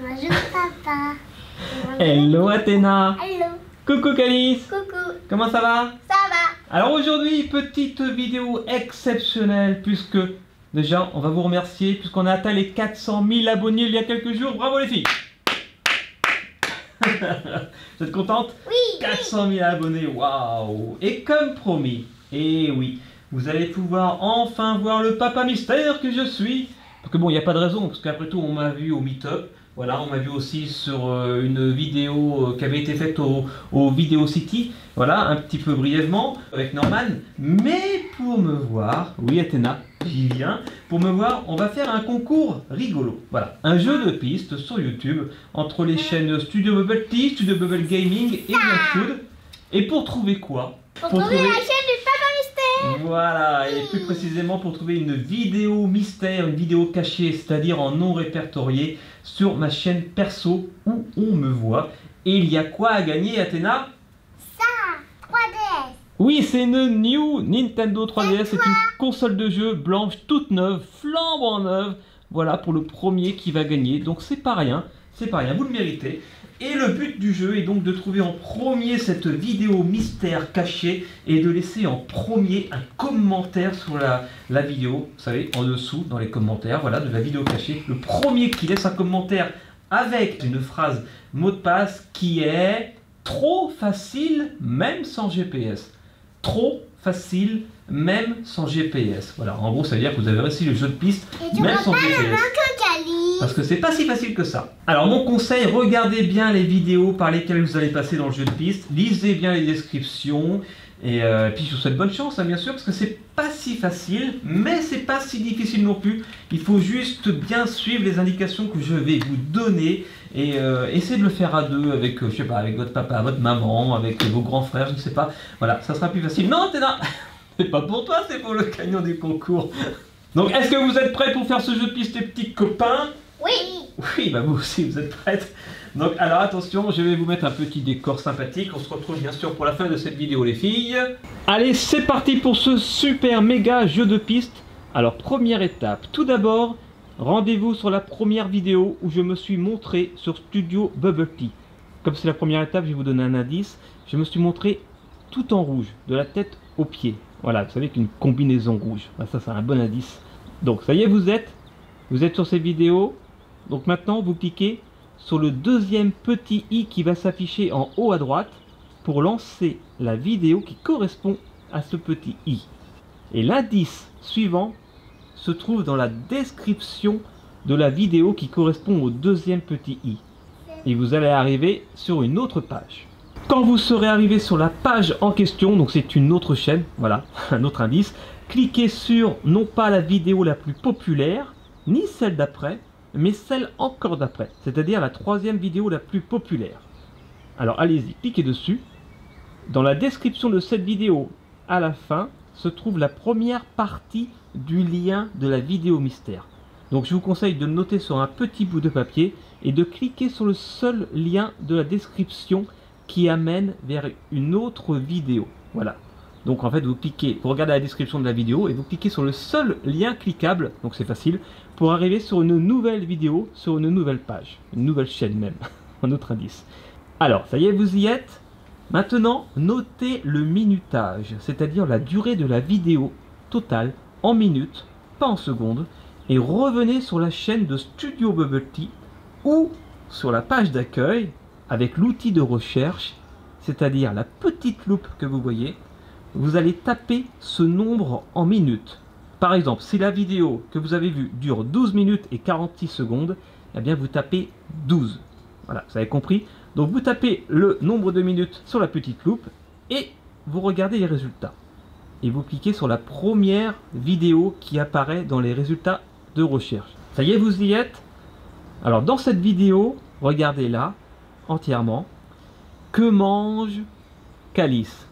Bonjour papa. Hello Athéna. Hello. Coucou Calice. Coucou. Comment ça va? Ça va? Alors aujourd'hui, petite vidéo exceptionnelle puisque déjà on va vous remercier puisqu'on a atteint les 400 000 abonnés il y a quelques jours. Bravo les filles. Vous êtes contente? Oui. 400 000 abonnés, waouh! Et comme promis, et oui, vous allez pouvoir enfin voir le papa mystère que je suis. Parce que bon, il n'y a pas de raison, parce qu'après tout, on m'a vu au Meetup. Voilà, on m'a vu aussi sur une vidéo qui avait été faite au Video City. Voilà, un petit peu brièvement, avec Norman. Mais pour me voir, oui Athéna, j'y viens. Pour me voir, on va faire un concours rigolo. Voilà, un jeu de pistes sur YouTube entre les chaînes Studio Bubble Tea, Studio Bubble Gaming et Bien Food. Et pour trouver quoi? Pour trouver la chaîne du papa mystère. Voilà, et plus précisément pour trouver une vidéo mystère, une vidéo cachée, c'est-à-dire en non répertorié, sur ma chaîne perso où on me voit. Et il y a quoi à gagner, Athéna? Ça, 3DS. Oui, c'est une New Nintendo 3DS, c'est une console de jeu blanche toute neuve, flambant neuve. Voilà, pour le premier qui va gagner, donc c'est pas rien, vous le méritez. Et le but du jeu est donc de trouver en premier cette vidéo mystère cachée et de laisser en premier un commentaire sur la vidéo, vous savez, en dessous dans les commentaires, voilà, de la vidéo cachée. Le premier qui laisse un commentaire avec une phrase mot de passe qui est trop facile même sans GPS. Trop facile même sans GPS. Voilà, en gros ça veut dire que vous avez réussi le jeu de piste même sans GPS. Parce que c'est pas si facile que ça. Alors mon conseil, regardez bien les vidéos par lesquelles vous allez passer dans le jeu de piste, lisez bien les descriptions, et puis je vous souhaite bonne chance hein, bien sûr, parce que c'est pas si facile, mais c'est pas si difficile non plus. Il faut juste bien suivre les indications que je vais vous donner, et essayez de le faire à deux, avec, je sais pas, avec votre papa, votre maman, avec vos grands frères, je ne sais pas. Voilà, ça sera plus facile. Non, Athéna, c'est pas pour toi, c'est pour le gagnant du concours. Donc est-ce que vous êtes prêts pour faire ce jeu de piste les petits copains? Oui. Oui, bah vous aussi vous êtes prêtes. Donc alors attention, je vais vous mettre un petit décor sympathique. On se retrouve bien sûr pour la fin de cette vidéo les filles. Allez, c'est parti pour ce super méga jeu de piste. Alors première étape, tout d'abord, rendez-vous sur la première vidéo où je me suis montré sur Studio Bubble Tea. Comme c'est la première étape, je vais vous donner un indice. Je me suis montré tout en rouge, de la tête aux pieds. Voilà, vous savez qu'une combinaison rouge. Ah, ça c'est un bon indice. Donc ça y est, vous êtes sur ces vidéos. Donc maintenant, vous cliquez sur le deuxième petit i qui va s'afficher en haut à droite pour lancer la vidéo qui correspond à ce petit i. Et l'indice suivant se trouve dans la description de la vidéo qui correspond au deuxième petit i. Et vous allez arriver sur une autre page. Quand vous serez arrivé sur la page en question, donc c'est une autre chaîne, voilà, un autre indice, cliquez sur non pas la vidéo la plus populaire, ni celle d'après, mais celle encore d'après, c'est-à-dire la troisième vidéo la plus populaire. Alors allez-y, cliquez dessus. Dans la description de cette vidéo, à la fin, se trouve la première partie du lien de la vidéo mystère. Donc je vous conseille de le noter sur un petit bout de papier et de cliquer sur le seul lien de la description qui amène vers une autre vidéo. Voilà. Donc en fait vous cliquez, vous regardez la description de la vidéo et vous cliquez sur le seul lien cliquable, donc c'est facile, pour arriver sur une nouvelle vidéo, sur une nouvelle page, une nouvelle chaîne même, un autre indice. Alors ça y est, vous y êtes. Maintenant notez le minutage, c'est-à-dire la durée de la vidéo totale en minutes, pas en secondes, et revenez sur la chaîne de Studio Bubble Tea ou sur la page d'accueil avec l'outil de recherche, c'est-à-dire la petite loupe que vous voyez. Vous allez taper ce nombre en minutes. Par exemple, si la vidéo que vous avez vue dure 12 minutes et 46 secondes, eh bien vous tapez 12. Voilà, vous avez compris? Donc vous tapez le nombre de minutes sur la petite loupe et vous regardez les résultats. Et vous cliquez sur la première vidéo qui apparaît dans les résultats de recherche. Ça y est, vous y êtes? Alors dans cette vidéo, regardez là, entièrement, que mange Calice?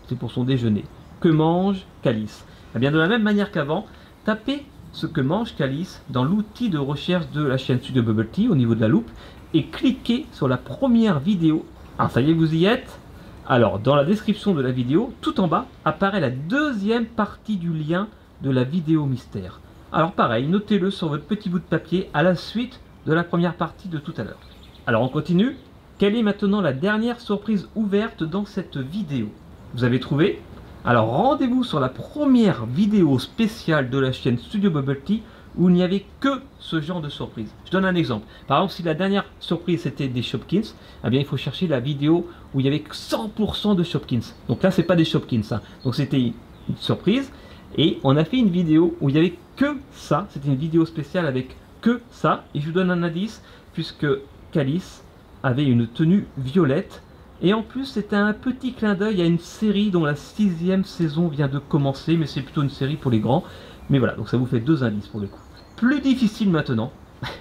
C'est pour son déjeuner. Que mange Calice? Eh bien de la même manière qu'avant, tapez ce que mange Calice dans l'outil de recherche de la chaîne Studio Bubble Tea au niveau de la loupe et cliquez sur la première vidéo. Alors ça y est, vous y êtes? Alors dans la description de la vidéo, tout en bas, apparaît la deuxième partie du lien de la vidéo mystère. Alors pareil, notez-le sur votre petit bout de papier à la suite de la première partie de tout à l'heure. Alors on continue. Quelle est maintenant la dernière surprise ouverte dans cette vidéo? Vous avez trouvé? Alors rendez-vous sur la première vidéo spéciale de la chaîne Studio Bubble Tea où il n'y avait que ce genre de surprise. Je donne un exemple. Par exemple, si la dernière surprise c'était des Shopkins, eh bien il faut chercher la vidéo où il y avait 100% de Shopkins. Donc là c'est pas des Shopkins, hein. Donc c'était une surprise et on a fait une vidéo où il y avait que ça. C'était une vidéo spéciale avec que ça. Et je vous donne un indice puisque Calice avait une tenue violette. Et en plus, c'était un petit clin d'œil à une série dont la 6e saison vient de commencer, mais c'est plutôt une série pour les grands. Mais voilà, donc ça vous fait 2 indices pour le coup. Plus difficile maintenant.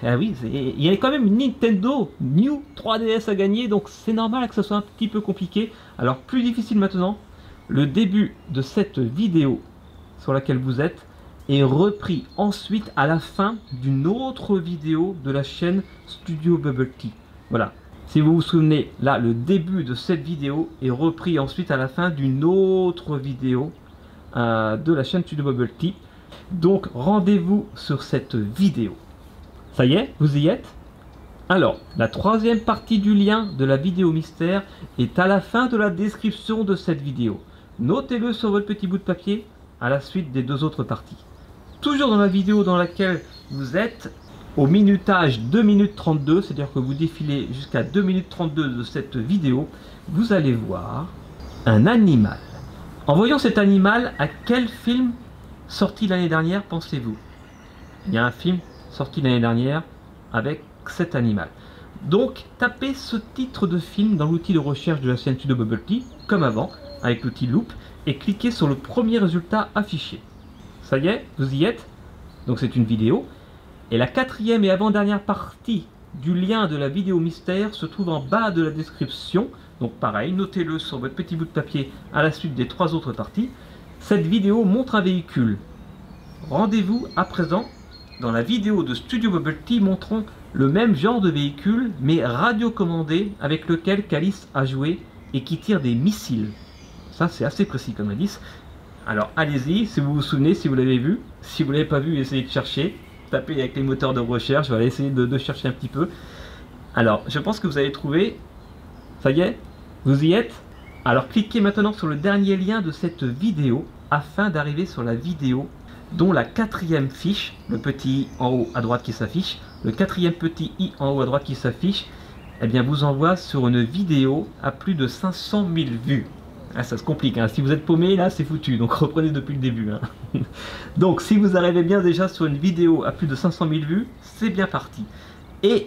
Ah oui, il y a quand même une Nintendo New 3DS à gagner, donc c'est normal que ça soit un petit peu compliqué. Alors plus difficile maintenant, le début de cette vidéo sur laquelle vous êtes est repris ensuite à la fin d'une autre vidéo de la chaîne Studio Bubble Tea. Voilà. Si vous vous souvenez, là, le début de cette vidéo est repris ensuite à la fin d'une autre vidéo de la chaîne Studio Bubble Tea. Donc, rendez-vous sur cette vidéo. Ça y est, vous y êtes? Alors, la 3e partie du lien de la vidéo mystère est à la fin de la description de cette vidéo. Notez-le sur votre petit bout de papier à la suite des 2 autres parties. Toujours dans la vidéo dans laquelle vous êtes, au minutage 2 minutes 32, c'est-à-dire que vous défilez jusqu'à 2 minutes 32 de cette vidéo, vous allez voir un animal. En voyant cet animal, à quel film sorti l'année dernière pensez-vous? Il y a un film sorti l'année dernière avec cet animal. Donc, tapez ce titre de film dans l'outil de recherche de la chaîne Studio Bubble Tea, comme avant, avec l'outil Loop, et cliquez sur le premier résultat affiché. Ça y est, vous y êtes? Donc c'est une vidéo. Et la 4e et avant-dernière partie du lien de la vidéo mystère se trouve en bas de la description. Donc pareil, notez-le sur votre petit bout de papier à la suite des 3 autres parties. Cette vidéo montre un véhicule. Rendez-vous à présent dans la vidéo de Studio Bubble Tea montrant le même genre de véhicule mais radiocommandé avec lequel Calice a joué et qui tire des missiles. Ça c'est assez précis comme indice. Alors allez-y, si vous vous souvenez, si vous l'avez vu. Si vous ne l'avez pas vu, essayez de chercher. Tapez avec les moteurs de recherche, je vais aller essayer de chercher un petit peu. Alors, je pense que vous avez trouvé. Ça y est? Vous y êtes? Alors, cliquez maintenant sur le dernier lien de cette vidéo afin d'arriver sur la vidéo dont la 4e fiche, le petit i en haut à droite qui s'affiche, le 4e petit i en haut à droite qui s'affiche, eh bien, vous envoie sur une vidéo à plus de 500 000 vues. Ah, ça se complique, hein. Si vous êtes paumé, là, c'est foutu. Donc, reprenez depuis le début. Hein. Donc, si vous arrivez bien déjà sur une vidéo à plus de 500 000 vues, c'est bien parti. Et,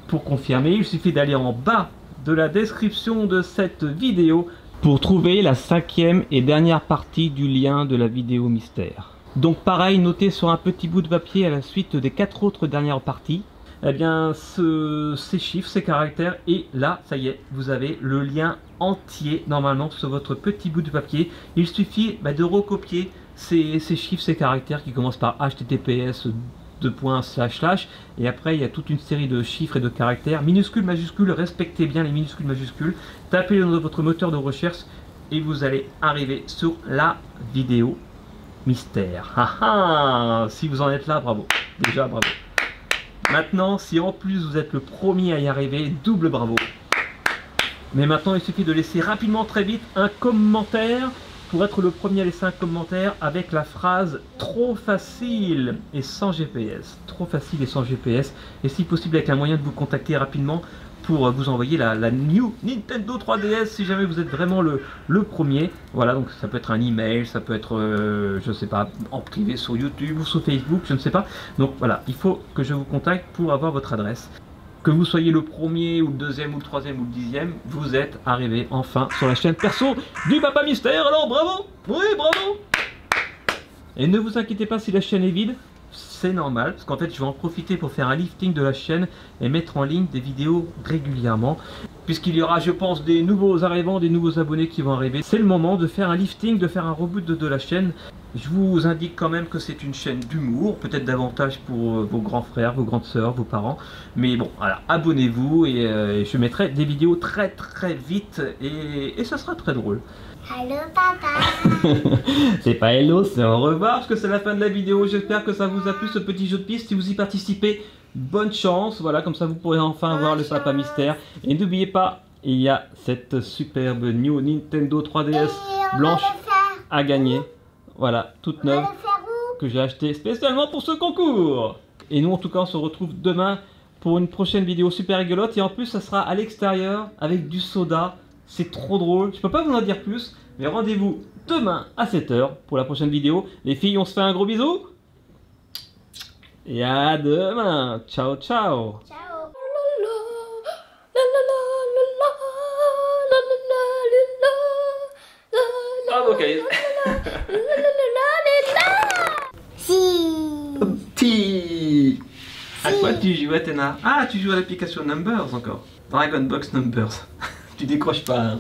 pour confirmer, il suffit d'aller en bas de la description de cette vidéo pour trouver la 5e et dernière partie du lien de la vidéo mystère. Donc, pareil, notez sur un petit bout de papier à la suite des 4 autres dernières parties. Eh bien, ces chiffres, ces caractères, et là, ça y est, vous avez le lien entier, normalement, sur votre petit bout de papier. Il suffit de recopier ces chiffres, ces caractères qui commencent par https, // et après, il y a toute une série de chiffres et de caractères, minuscules, majuscules, respectez bien les minuscules, majuscules, tapez-le dans votre moteur de recherche, et vous allez arriver sur la vidéo mystère. Ah ah, si vous en êtes là, bravo, déjà bravo. Maintenant, si en plus vous êtes le premier à y arriver, double bravo. Mais maintenant, il suffit de laisser rapidement, très vite, un commentaire pour être le premier à laisser un commentaire avec la phrase « Trop facile et sans GPS ». Trop facile et sans GPS. Et si possible, avec un moyen de vous contacter rapidement pour vous envoyer la New Nintendo 3DS si jamais vous êtes vraiment le premier. Voilà, donc ça peut être un email, ça peut être, je ne sais pas, en privé sur YouTube ou sur Facebook, je ne sais pas. Donc voilà, il faut que je vous contacte pour avoir votre adresse. Que vous soyez le premier ou le deuxième ou le troisième ou le 10e, vous êtes arrivé enfin sur la chaîne perso du Papa Mystère. Alors bravo! Oui, bravo! Et ne vous inquiétez pas si la chaîne est vide. C'est normal, parce qu'en fait je vais en profiter pour faire un lifting de la chaîne et mettre en ligne des vidéos régulièrement. Puisqu'il y aura, je pense, des nouveaux arrivants, des nouveaux abonnés qui vont arriver. C'est le moment de faire un lifting, de faire un reboot de la chaîne. Je vous indique quand même que c'est une chaîne d'humour, peut-être davantage pour vos grands frères, vos grandes sœurs, vos parents. Mais bon, voilà, abonnez-vous et je mettrai des vidéos très vite et ça sera très drôle. Allô, papa. C'est pas hello, c'est au revoir parce que c'est la fin de la vidéo. J'espère que ça vous a plu ce petit jeu de piste. Si vous y participez, bonne chance. Voilà, comme ça vous pourrez enfin voir le sapin mystère. Et n'oubliez pas, il y a cette superbe New Nintendo 3DS blanche à gagner. Voilà, toute On va neuve le faire où? que j'ai acheté spécialement pour ce concours. Et nous en tout cas on se retrouve demain pour une prochaine vidéo super rigolote. Et en plus ça sera à l'extérieur avec du soda. C'est trop drôle, je peux pas vous en dire plus. Mais rendez-vous demain à 7 h pour la prochaine vidéo. Les filles, on se fait un gros bisou. Et à demain. Ciao ciao. Ciao. Bravo Kyle. Si. À quoi tu joues, Athéna? Ah, tu joues à l'application Numbers encore. Dragon Box Numbers. Tu décroches pas, hein.